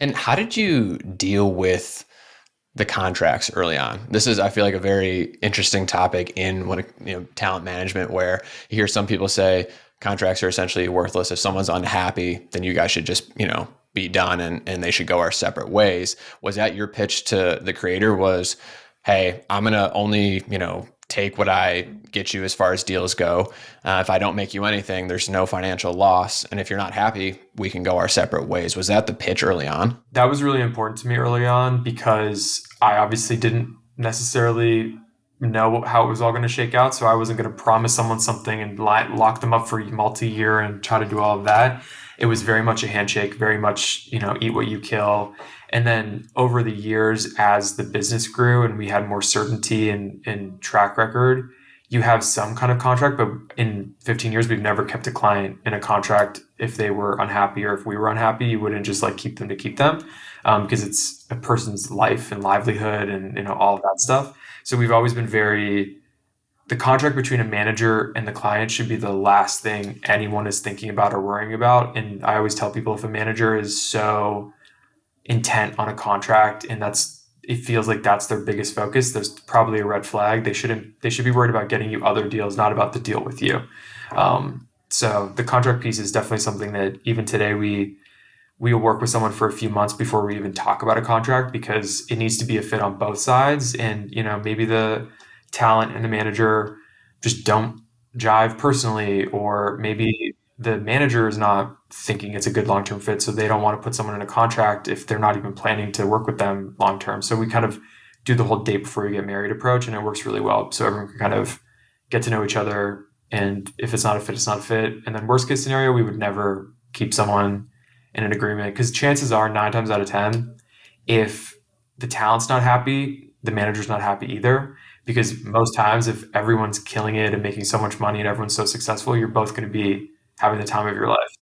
And how did you deal with the contracts early on? This is, I feel like, a very interesting topic in talent management, where you hear some people say contracts are essentially worthless. If someone's unhappy, then you guys should just, be done, and they should go our separate ways. Was that your pitch to the creator? Was, hey, I'm gonna only, take what I get you as far as deals go. If I don't make you anything, there's no financial loss. And if you're not happy, we can go our separate ways. Was that the pitch early on? That was really important to me early on because I obviously didn't necessarily know how it was all going to shake out. So I wasn't going to promise someone something and lock them up for multi-year and try to do all of that. It was very much a handshake, very much, eat what you kill. And then over the years, as the business grew and we had more certainty and track record, you have some kind of contract, but in 15 years, we've never kept a client in a contract if they were unhappy or if we were unhappy. You wouldn't just like keep them to keep them, because it's a person's life and livelihood and all of that stuff. So we've always been very, the contract between a manager and the client should be the last thing anyone is thinking about or worrying about. And I always tell people, if a manager is so intent on a contract and it feels like that's their biggest focus, there's probably a red flag. They should be worried about getting you other deals, not about the deal with you. So the contract piece is definitely something that even today we'll work with someone for a few months before we even talk about a contract, because it needs to be a fit on both sides. And maybe the talent and the manager just don't jive personally, or maybe the manager is not thinking it's a good long-term fit, so they don't want to put someone in a contract if they're not even planning to work with them long term. So we kind of do the whole date before you get married approach, and it works really well. So everyone can kind of get to know each other, and if it's not a fit, it's not a fit. And then worst case scenario, we would never keep someone in an agreement, because chances are 9 times out of 10, if the talent's not happy, the manager's not happy either. Because most times, if everyone's killing it and making so much money and everyone's so successful, you're both going to be having the time of your life.